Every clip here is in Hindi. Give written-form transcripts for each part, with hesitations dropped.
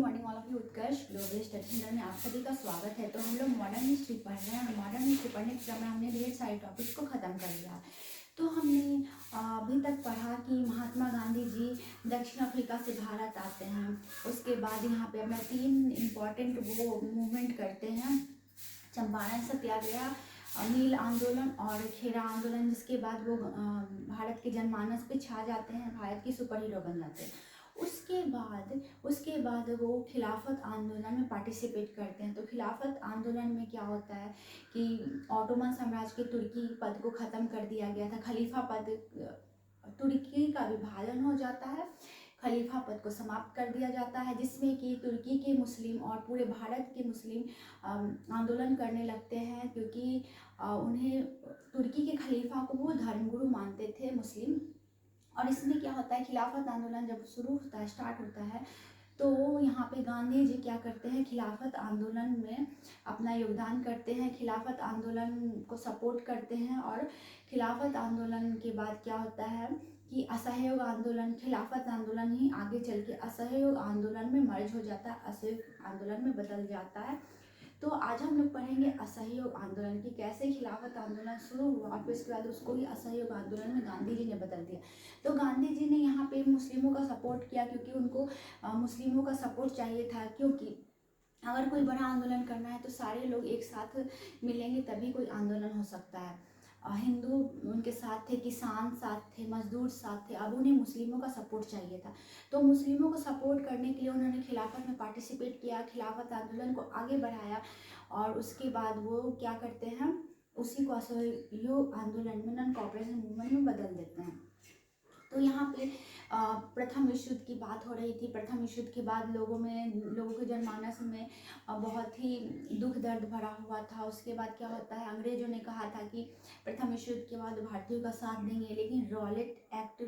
Morning all of you. Utkarsh global study centre में आप सभी का स्वागत है। तो हम लोग मॉडर्न हिस्ट्री पढ़ रहे हैं। मॉडर्न हिस्ट्री पढ़ने के क्रम में हमने ढेर सारे टॉपिक्स को ख़त्म कर लिया। तो हमने अभी तक पढ़ा कि महात्मा गांधी जी दक्षिण अफ्रीका से भारत आते हैं। उसके बाद यहाँ पे अपना 3 इम्पॉर्टेंट वो मूवमेंट करते हैं, चंपारण सत्याग्रह, नील आंदोलन और खेरा आंदोलन, जिसके बाद वो भारत के जनमानस पे छा जाते हैं, भारत की सुपर हीरो बन जाते हैं। उसके बाद वो खिलाफत आंदोलन में पार्टिसिपेट करते हैं। तो खिलाफत आंदोलन में क्या होता है कि ऑटोमन साम्राज्य के तुर्की पद को ख़त्म कर दिया गया था। खलीफा पद, तुर्की का विभाजन हो जाता है, खलीफा पद को समाप्त कर दिया जाता है, जिसमें कि तुर्की के मुस्लिम और पूरे भारत के मुस्लिम आंदोलन करने लगते हैं, क्योंकि उन्हें तुर्की के खलीफा को वो धर्मगुरु मानते थे मुस्लिम। और इसमें क्या होता है, खिलाफत आंदोलन जब शुरू होता है, स्टार्ट होता है, तो यहाँ पे गांधी जी क्या करते हैं, खिलाफत आंदोलन में अपना योगदान करते हैं, खिलाफत आंदोलन को सपोर्ट करते हैं। और खिलाफत आंदोलन के बाद क्या होता है कि असहयोग आंदोलन, खिलाफत आंदोलन ही आगे चल के असहयोग आंदोलन में मर्ज हो जाता है, असहयोग आंदोलन में बदल जाता है। तो आज हम लोग पढ़ेंगे असहयोग आंदोलन की कैसे खिलाफत आंदोलन शुरू हुआ और फिर उसके बाद उसको ही असहयोग आंदोलन में गांधी जी ने बदल दिया। तो गांधी जी ने यहाँ पे मुस्लिमों का सपोर्ट किया, क्योंकि उनको मुस्लिमों का सपोर्ट चाहिए था, क्योंकि अगर कोई बड़ा आंदोलन करना है तो सारे लोग एक साथ मिलेंगे तभी कोई आंदोलन हो सकता है। हिंदू उनके साथ थे, किसान साथ थे, मजदूर साथ थे। अब उन्हें मुस्लिमों का सपोर्ट चाहिए था, तो मुस्लिमों को सपोर्ट करने के लिए उन्होंने खिलाफत में पार्टिसिपेट किया, खिलाफत आंदोलन को आगे बढ़ाया। और उसके बाद वो क्या करते हैं, उसी को असहयोग आंदोलन में, नॉन कॉपरेशन मूवमेंट में बदल देते हैं। तो यहाँ पे प्रथम विश्व युद्ध की बात हो रही थी। प्रथम विश्व युद्ध के बाद लोगों के जनमानस में बहुत ही दुख दर्द भरा हुआ था। उसके बाद क्या होता है, अंग्रेजों ने कहा था कि प्रथम विश्व युद्ध के बाद भारतीयों का साथ देंगे, लेकिन रॉलेट एक्ट,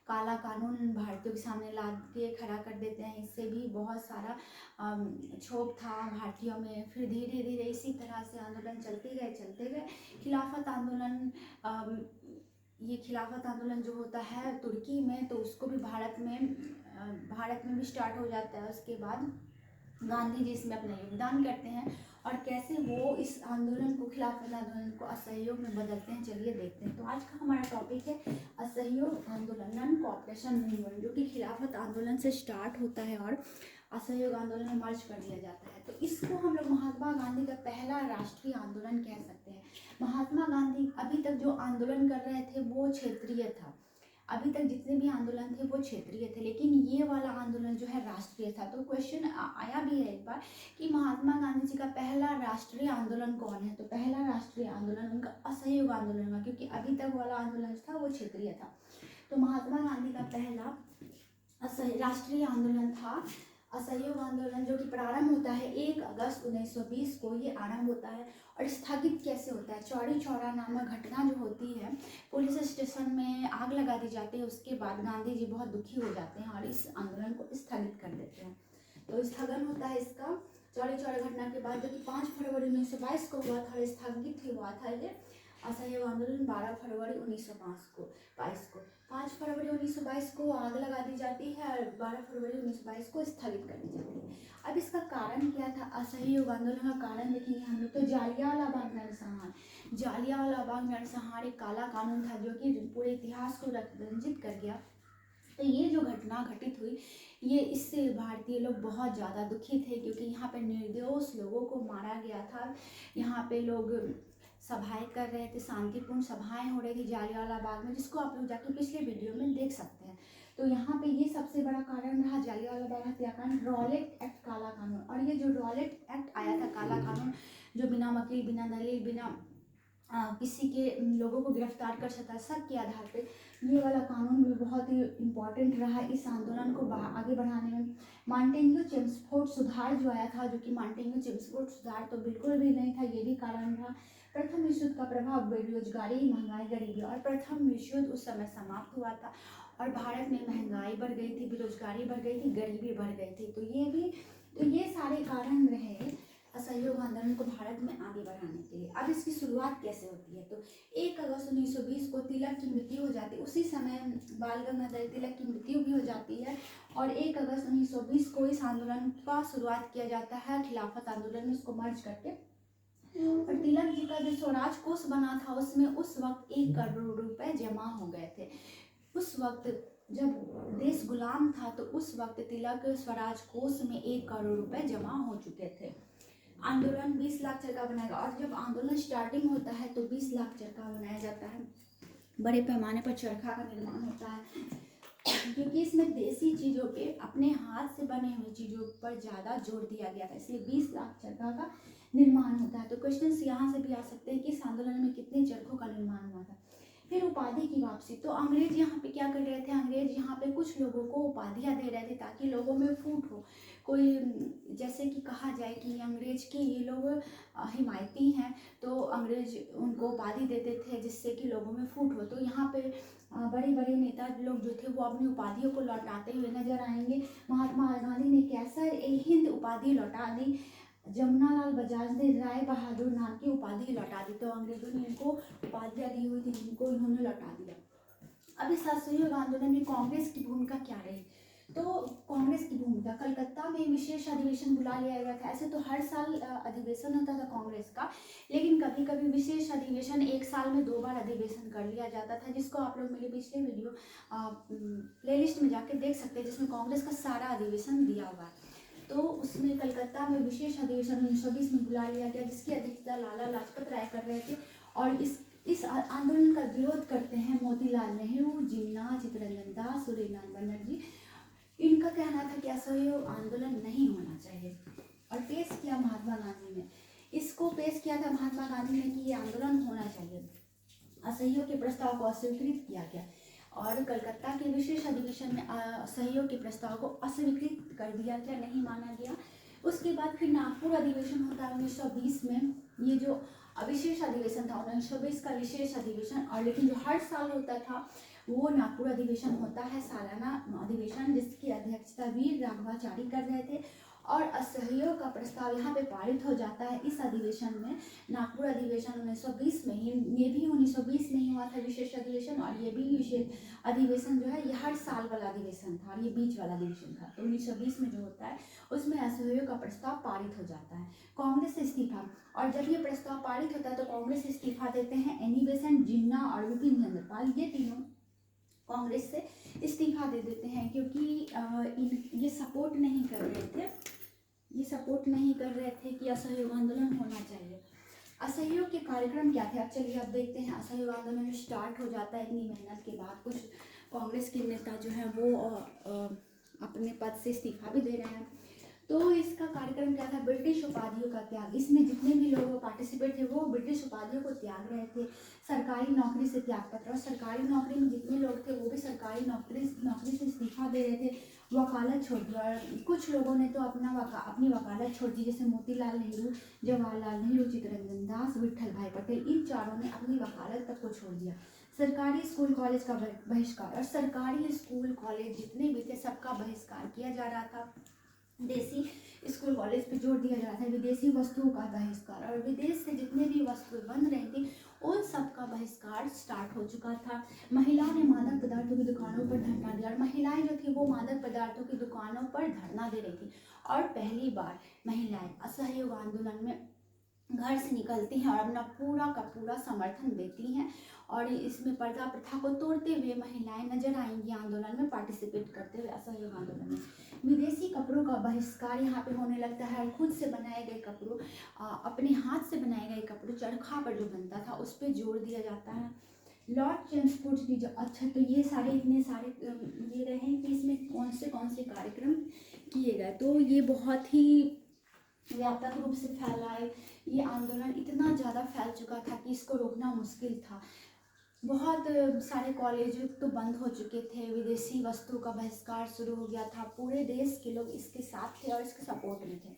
काला कानून भारतीयों के सामने ला के खड़ा कर देते हैं। इससे भी बहुत सारा क्षोभ था भारतीयों में। फिर धीरे धीरे इसी तरह से आंदोलन चलते गए। खिलाफत आंदोलन, ये खिलाफत आंदोलन जो होता है तुर्की में, तो उसको भी भारत में भी स्टार्ट हो जाता है। उसके बाद गांधी जी इसमें अपना योगदान करते हैं और कैसे वो इस आंदोलन को, खिलाफत आंदोलन को असहयोग में बदलते हैं, चलिए देखते हैं। तो आज का हमारा टॉपिक है असहयोग आंदोलन, नॉन कॉपरेशन मूवमेंट, जो कि खिलाफत आंदोलन से स्टार्ट होता है और असहयोग आंदोलन में मर्ज कर दिया जाता है। तो इसको हम लोग महात्मा गांधी का पहला राष्ट्रीय आंदोलन कह सकते हैं। महात्मा गांधी अभी तक जो आंदोलन कर रहे थे वो क्षेत्रीय था, अभी तक जितने भी आंदोलन थे वो क्षेत्रीय थे, लेकिन ये वाला आंदोलन जो है राष्ट्रीय था। तो क्वेश्चन आया भी है एक बार कि महात्मा गांधी जी का पहला राष्ट्रीय आंदोलन कौन है। तो पहला राष्ट्रीय आंदोलन उनका असहयोग आंदोलन हुआ, क्योंकि अभी तक वाला आंदोलन जो था वो क्षेत्रीय था। तो महात्मा गांधी का पहला राष्ट्रीय आंदोलन था असहयोग आंदोलन, जो कि प्रारंभ होता है 1 अगस्त 1920 को। ये आरंभ होता है और स्थगित कैसे होता है, चौरी चौरा नामक घटना जो होती है, पुलिस स्टेशन में आग लगा दी जाती है। उसके बाद गांधी जी बहुत दुखी हो जाते हैं और इस आंदोलन को स्थगित कर देते हैं। तो स्थगन होता है इसका चौरी चौरा घटना के बाद, जो कि 5 फरवरी 1922 को हुआ था। स्थगित हुआ था ये असहयोग आंदोलन 12 फरवरी 1922 को। 5 फरवरी 1922 को आग लगा दी जाती है और 12 फरवरी 1922 को स्थगित कर दी जाती है। अब इसका कारण क्या था, असहयोग आंदोलन का कारण देखेंगे हम लोग। तो जालियांवाला बाग नरसंहार एक काला कानून था, जो कि पूरे इतिहास को रंजित कर गया। तो ये जो घटना घटित हुई, ये इससे भारतीय लोग बहुत ज़्यादा दुखी थे, क्योंकि यहाँ पे निर्दोष लोगों को मारा गया था। यहाँ पे लोग सभाएं कर रहे थे, शांतिपूर्ण सभाएं हो रही थी जालियांवाला बाग में, जिसको आप लोग जाके पिछले वीडियो में देख सकते हैं। तो यहाँ पे ये सबसे बड़ा कारण रहा जालियांवाला बाग हत्याकांड, रॉलेट एक्ट, काला कानून। और ये जो रॉलेट एक्ट आया था, काला कानून, जो बिना वकील, बिना दलील, बिना किसी के लोगों को गिरफ्तार कर सकता है शक के आधार पे, ये वाला कानून भी बहुत ही इम्पॉर्टेंट रहा इस आंदोलन को आगे बढ़ाने में। मॉन्टेग्यू चेम्सफोर्ड सुधार जो आया था, जो कि मॉन्टेग्यू चेम्सफोर्ड सुधार तो बिल्कुल भी नहीं था, ये भी कारण रहा। प्रथम विश्व युद्ध का प्रभाव, बेरोजगारी, महंगाई, गरीबी। और प्रथम विश्व युद्ध उस समय समाप्त हुआ था और भारत में महंगाई बढ़ गई थी, बेरोजगारी बढ़ गई थी, गरीबी बढ़ गई थी। तो ये सारे कारण रहे असहयोग आंदोलन को भारत में आगे बढ़ाने के लिए। अब इसकी शुरुआत कैसे होती है, तो 1 अगस्त 1920 को तिलक की मृत्यु हो जाती है। उसी समय बाल गंगाधर तिलक की मृत्यु भी हो जाती है और 1 अगस्त 1920 को इस आंदोलन का शुरुआत किया जाता है खिलाफत आंदोलन में, इसको मर्ज करके। और तिलक जी का जो स्वराज कोष बना था उसमें उस वक्त 1 करोड़ रुपए जमा हो गए थे। उस वक्त जब देश गुलाम था तो उस वक्त तिलक स्वराज कोष में 1 करोड़ रुपए जमा हो चुके थे। आंदोलन 20 लाख चरखा बनाएगा और जब आंदोलन स्टार्टिंग होता है तो 20 लाख चरखा बनाया जाता है। बड़े पैमाने पर चरखा का निर्माण होता है क्योंकि इसमें देसी चीज़ों पे, अपने हाथ से बने हुए चीज़ों पर ज़्यादा जोर दिया गया था, इसलिए 20 लाख चरखा का निर्माण होता है। तो क्वेश्चन यहाँ से भी आ सकते हैं कि इस आंदोलन में कितने चरखों का निर्माण हुआ था। फिर उपाधि की वापसी, तो अंग्रेज यहाँ पे क्या कर रहे थे, अंग्रेज यहाँ पे कुछ लोगों को उपाधियाँ दे रहे थे ताकि लोगों में फूट हो। कोई जैसे कि कहा जाए कि अंग्रेज के ये लोग हिमायती हैं तो अंग्रेज उनको उपाधि देते थे जिससे कि लोगों में फूट हो। तो यहाँ पे बड़े बड़े नेता लोग जो थे वो अपनी उपाधियों को लौटाते हुए नजर आएंगे। महात्मा गांधी ने कैसर ए हिंद उपाधि लौटा दी, जमुनालाल बजाज ने राय बहादुर नाम की उपाधि लौटा दी। तो अंग्रेजों ने इनको उपाधियाँ दी हुई थी जिनको इन्होंने लौटा दिया। अब इस असहयोग आंदोलन में कांग्रेस की भूमिका क्या रही, तो कांग्रेस की भूमिका, कलकत्ता में विशेष अधिवेशन बुला लिया गया था। ऐसे तो हर साल अधिवेशन होता था कांग्रेस का, लेकिन कभी कभी विशेष अधिवेशन 1 साल में 2 बार अधिवेशन कर लिया जाता था, जिसको आप लोग मेरे पिछले वीडियो प्लेलिस्ट में जाके देख सकते हैं जिसमें कांग्रेस का सारा अधिवेशन दिया हुआ है। तो उसमें कलकत्ता में विशेष अधिवेशन 1920 में बुला लिया गया जिसकी अध्यक्षता लाला लाजपत राय कर रहे थे। और इस आंदोलन का विरोध करते हैं मोतीलाल नेहरू, जिन्ना, चित्तरंजन दास, सूर्यनारायण बनर्जी। इनका कहना था कि असहयोग आंदोलन नहीं होना चाहिए और पेश किया महात्मा गांधी ने, इसको पेश किया था महात्मा गांधी ने कि ये आंदोलन होना चाहिए। असहयोग के प्रस्ताव को अस्वीकृत किया गया और कलकत्ता के विशेष अधिवेशन में असहयोग के प्रस्ताव को अस्वीकृत कर दिया गया, नहीं माना गया। उसके बाद फिर नागपुर अधिवेशन होता है 1920 में। ये जो विशेष अधिवेशन था 1920 का विशेष अधिवेशन, और लेकिन जो हर साल होता था वो नागपुर अधिवेशन होता है, सालाना अधिवेशन, जिसकी अध्यक्षता वीर राघवाचारी कर रहे थे। और असहयोग का प्रस्ताव यहाँ पे पारित हो जाता है इस अधिवेशन में। नागपुर अधिवेशन 1920 में ही, ये भी 1920 में ही हुआ था विशेष अधिवेशन, और ये भी विशेष अधिवेशन जो है ये हर साल वाला अधिवेशन था और ये बीच वाला अधिवेशन था। तो 1920 में जो होता है उसमें असहयोग का प्रस्ताव पारित हो जाता है। कांग्रेस से इस्तीफा, और जब ये प्रस्ताव पारित होता है तो कांग्रेस से इस्तीफा देते हैं एनी बेसेंट, जिन्ना और विपिन चंद्र पाल, ये तीनों कांग्रेस से इस्तीफा दे देते हैं क्योंकि ये सपोर्ट नहीं कर रहे थे कि असहयोग आंदोलन होना चाहिए। असहयोग के कार्यक्रम क्या थे, अब चलिए अब देखते हैं। असहयोग आंदोलन स्टार्ट हो जाता है इतनी मेहनत के बाद, कुछ कांग्रेस के नेता जो है वो अपने पद से इस्तीफा भी दे रहे हैं। तो इसका कार्यक्रम क्या था, ब्रिटिश उपाधियों का त्याग। इसमें जितने भी लोग पार्टिसिपेट थे वो ब्रिटिश उपाधियों को त्याग रहे थे। सरकारी नौकरी से त्यागपत्र, और सरकारी नौकरी में जितने लोग थे वो भी सरकारी नौकरी से इस्तीफा दे रहे थे, वकालत छोड़ दी। और कुछ लोगों ने तो अपनी वकालत छोड़ दी, जैसे मोतीलाल नेहरू, जवाहरलाल नेहरू, चित्तरंजन दास, विट्ठल भाई पटेल, इन चारों ने अपनी वकालत तक को छोड़ दिया। सरकारी स्कूल कॉलेज का बहिष्कार, और सरकारी स्कूल कॉलेज जितने भी थे सबका बहिष्कार किया जा रहा था। देसी स्कूल कॉलेज पे जोर दिया जा रहा था, विदेशी वस्तुओं का बहिष्कार, और विदेश से जितने भी वस्तुएं बन रही थी उन सब का बहिष्कार स्टार्ट हो चुका था। महिलाओं ने मादक पदार्थों की दुकानों पर धरना दिया, और महिलाएं जो थी वो मादक पदार्थों की दुकानों पर धरना दे रही थी। और पहली बार महिलाएं असहयोग आंदोलन में घर से निकलती हैं और अपना पूरा का पूरा समर्थन देती हैं, और इसमें पर्दा प्रथा को तोड़ते हुए महिलाएं नजर आएंगी आंदोलन में पार्टिसिपेट करते हुए असहयोग आंदोलन में। विदेशी कपड़ों का बहिष्कार यहाँ पे होने लगता है। खुद से बनाए गए कपड़ों, अपने हाथ से बनाए गए कपड़े, चरखा पर जो बनता था उस पर जोर दिया जाता है। लॉर्ड चेम्सफोर्ड की जो, अच्छा तो ये सारे इतने सारे ये रहे कि इसमें कौन से कार्यक्रम किए गए। तो ये बहुत ही व्यापक रूप से फैला है ये आंदोलन, इतना ज़्यादा फैल चुका था कि इसको रोकना मुश्किल था। बहुत सारे कॉलेज तो बंद हो चुके थे, विदेशी वस्तुओं का बहिष्कार शुरू हो गया था, पूरे देश के लोग इसके साथ थे और इसके सपोर्ट में थे।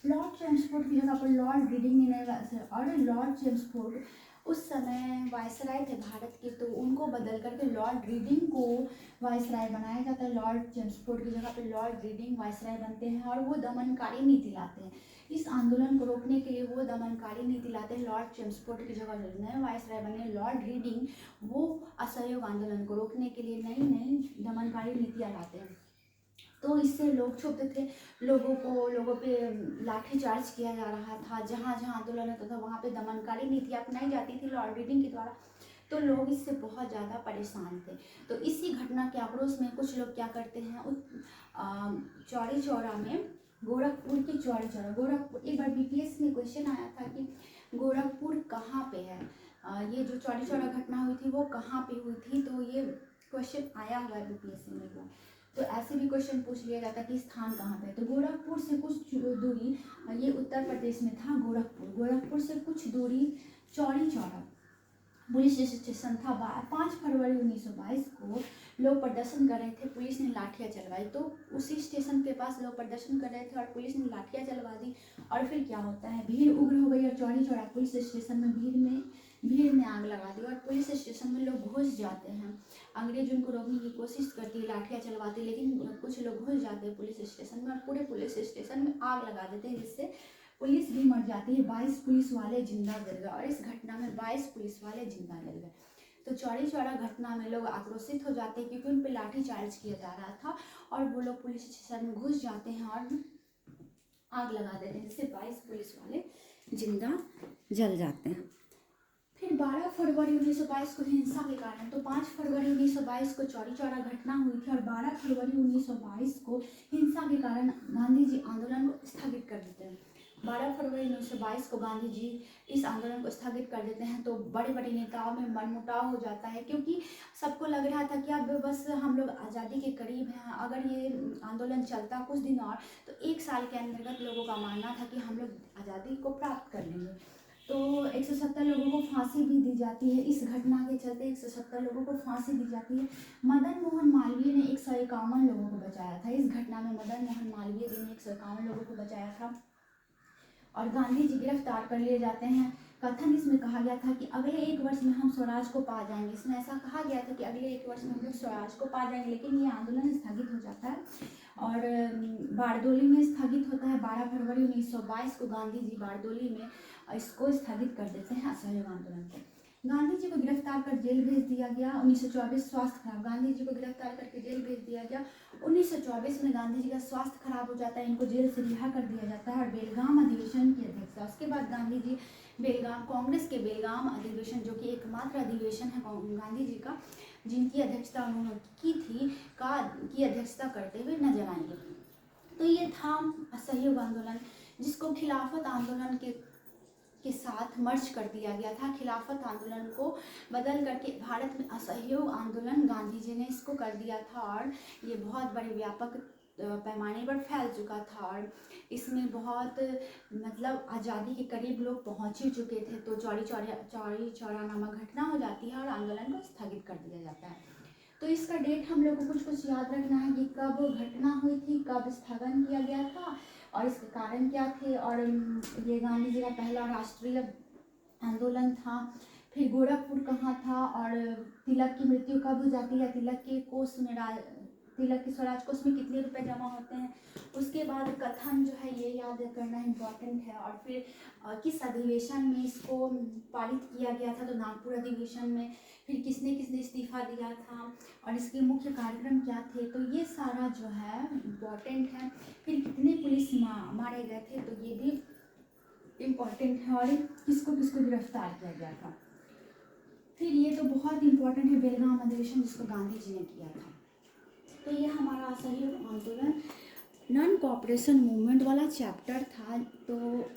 लॉर्ड चेम्सफोर्ड की जगह पर लॉर्ड रीडिंग ने, और लॉर्ड चेम्सफोर्ड उस समय वायसराय थे भारत के, तो उनको बदल करके लॉर्ड रीडिंग को वायसराय बनाया जाता है। लॉर्ड चेम्सफोर्ड की जगह पे लॉर्ड रीडिंग वायसराय बनते हैं और वो दमनकारी नीति लाते हैं। इस आंदोलन को रोकने के लिए वो दमनकारी नीति लाते हैं। लॉर्ड चेम्सफोर्ड की जगह जो नए वायसराय बने लॉर्ड रीडिंग, वो असहयोग आंदोलन को रोकने के लिए नई नई दमनकारी नीतियाँ लाते हैं। तो इससे लोग क्षुब्ध थे, लोगों पे लाठीचार्ज किया जा रहा था। जहाँ जहाँ आंदोलन होता था वहाँ पे दमनकारी नीतियाँ अपनाई जाती थी लॉर्ड रीडिंग के द्वारा। तो लोग इससे बहुत ज़्यादा परेशान थे। तो इसी घटना के आक्रोश में कुछ लोग क्या करते हैं, चौरी चौरा में, गोरखपुर की चौरी चौरा, गोरखपुर, एक बार बीपीएस में क्वेश्चन आया था कि गोरखपुर कहाँ पे है, ये जो चौरी चौरा घटना हुई थी वो कहाँ पे हुई थी, तो ये क्वेश्चन आया हुआ है बीपीएससी में। तो ऐसे भी क्वेश्चन पूछ लिया जाता है कि स्थान कहाँ पे है। तो गोरखपुर से कुछ दूरी, ये उत्तर प्रदेश में था गोरखपुर से कुछ दूरी चौरी चौरा पुलिस स्टेशन था। 5 फरवरी 1922 को लोग प्रदर्शन कर रहे थे, पुलिस ने लाठियाँ चलवाई। तो उसी स्टेशन के पास लोग प्रदर्शन कर रहे थे और पुलिस ने लाठियाँ चलवा दी। और फिर क्या होता है, भीड़ उग्र हो गई और चौरी चौरा पुलिस स्टेशन में भीड़ ने आग लगा दी और पुलिस स्टेशन में लोग घुस जाते हैं। अंग्रेज उनको रोकने की कोशिश करती है, लाठियाँ चलवाती, लेकिन कुछ लोग घुस जाते हैं पुलिस स्टेशन में और पूरे पुलिस स्टेशन में आग लगा देते हैं, जिससे पुलिस भी मर जाती है। 22 पुलिस वाले जिंदा जल गए और इस घटना में 22 पुलिस वाले जिंदा जल गए। तो चौरी चौरा घटना में लोग आक्रोशित हो जाते हैं क्योंकि उन पर लाठी चार्ज किया जा रहा था और वो लोग पुलिस स्टेशन में घुस जाते हैं और आग लगा देते हैं, जिससे 22 पुलिस वाले जिंदा जल जाते हैं। फिर 12 फरवरी 1922 को हिंसा के कारण, तो 5 फरवरी 1922 को चौरी चौरा घटना हुई थी और 12 फरवरी 1922 को हिंसा के कारण गांधी जी आंदोलन को स्थगित कर देते हैं। 12 फरवरी 1922 को गांधी जी इस आंदोलन को स्थगित कर देते हैं। तो बड़े बड़े नेताओं में मनमुटाव हो जाता है क्योंकि सबको लग रहा था कि अब बस हम लोग आज़ादी के करीब हैं, अगर ये आंदोलन चलता कुछ दिन और तो 1 साल के अंतर्गत लोगों का मानना था कि हम लोग आज़ादी को प्राप्त कर लेंगे। तो 170 लोगों को फांसी भी दी जाती है। इस घटना के चलते 170 लोगों को फांसी दी जाती है। मदन मोहन मालवीय ने 151 लोगों को बचाया था। इस घटना में मदन मोहन मालवीय जी ने 151 लोगों को बचाया था और गांधी जी गिरफ्तार कर लिए जाते हैं। कथन इसमें कहा गया था कि अगले 1 वर्ष में हम स्वराज को पा जाएंगे। इसमें ऐसा कहा गया था कि अगले 1 वर्ष में हम लोग स्वराज को पा जाएंगे, लेकिन ये आंदोलन स्थगित हो जाता है और बारदोली में स्थगित होता है। 12 फरवरी 1922 को गांधी जी बारदोली में इसको स्थगित कर देते हैं असहयोग आंदोलन को। गांधी जी को गिरफ्तार कर जेल भेज दिया गया। 1924 स्वास्थ्य खराब, गांधी जी को गिरफ्तार करके जेल भेज दिया गया। 1924 में गांधी जी का स्वास्थ्य खराब हो जाता है, इनको जेल से रिहा कर दिया जाता है और बेलगाम अधिवेशन की अध्यक्षता, उसके बाद गांधी जी बेलगाम, कांग्रेस के बेलगाम अधिवेशन जो कि एकमात्र अधिवेशन है गांधी जी का जिनकी अध्यक्षता उन्होंने की थी की अध्यक्षता करते हुए नजर आएंगे। तो ये था असहयोग आंदोलन, जिसको खिलाफत आंदोलन के साथ मर्ज कर दिया गया था। खिलाफत आंदोलन को बदल करके भारत में असहयोग आंदोलन गांधी जी ने इसको कर दिया था और ये बहुत बड़े व्यापक पैमाने पर फैल चुका था और इसमें बहुत मतलब आज़ादी के करीब लोग पहुंच ही चुके थे। तो चौरी चौरा नामक घटना हो जाती है और आंदोलन को स्थगित कर दिया जाता है। तो इसका डेट हम लोग को कुछ याद रखना है कि कब घटना हुई थी, कब स्थगन किया गया था और इसके कारण क्या थे। और ये गांधी जी का पहला राष्ट्रीय आंदोलन था। फिर गोरखपुर कहाँ था और तिलक की मृत्यु कब हो जाती है, तिलक के स्वराज कोष में कितने रुपए जमा होते हैं, उसके बाद कथन जो है ये याद करना इम्पोर्टेंट है। और फिर किस अधिवेशन में इसको पारित किया गया था, तो नागपुर अधिवेशन में। फिर किसने किसने इस्तीफा दिया था और इसके मुख्य कार्यक्रम क्या थे, तो ये सारा जो है इम्पोर्टेंट है। फिर कितने पुलिस मारे गए थे, तो ये भी इम्पोर्टेंट है और किसको किसको गिरफ्तार किया गया था। फिर ये तो बहुत इम्पोर्टेंट है बेलगाम अधिवेशन जिसको गांधी जी ने किया था। तो ये हमारा असहयोग आंदोलन नॉन कोऑपरेशन मूवमेंट वाला चैप्टर था। तो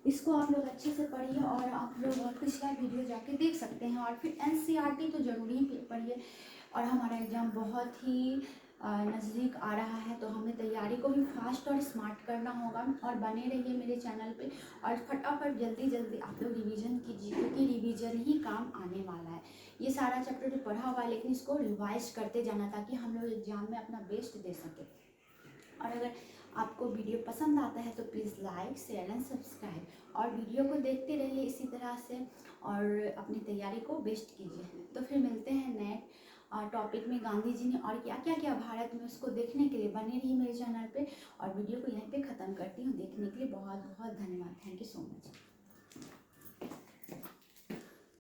इसको आप लोग अच्छे से पढ़िए और आप लोग पिछला वीडियो जाके देख सकते हैं। और फिर एनसीईआरटी तो ज़रूरी ही पढ़िए और हमारा एग्ज़ाम बहुत ही नज़दीक आ रहा है, तो हमें तैयारी को भी फास्ट और स्मार्ट करना होगा। और बने रहिए मेरे चैनल पे और फटाफट जल्दी आप लोग रिवीजन कीजिए, क्योंकि रिवीजन ही काम आने वाला है। ये सारा चैप्टर तो पढ़ा हुआ है, लेकिन इसको रिवाइज करते जाना ताकि हम लोग एग्जाम में अपना बेस्ट दे सकें। और अगर आपको वीडियो पसंद आता है तो please like share and subscribe, और वीडियो को देखते रहिए इसी तरह से, और अपनी तैयारी को बेस्ट कीजिए। तो फिर मिलते हैं नए टॉपिक में। गांधी जी ने और क्या क्या किया भारत में, उसको देखने के लिए बने रहिए मेरे चैनल पे, और वीडियो को यहीं पे ख़त्म करती हूँ। देखने के लिए बहुत बहुत धन्यवाद। Thank you so much.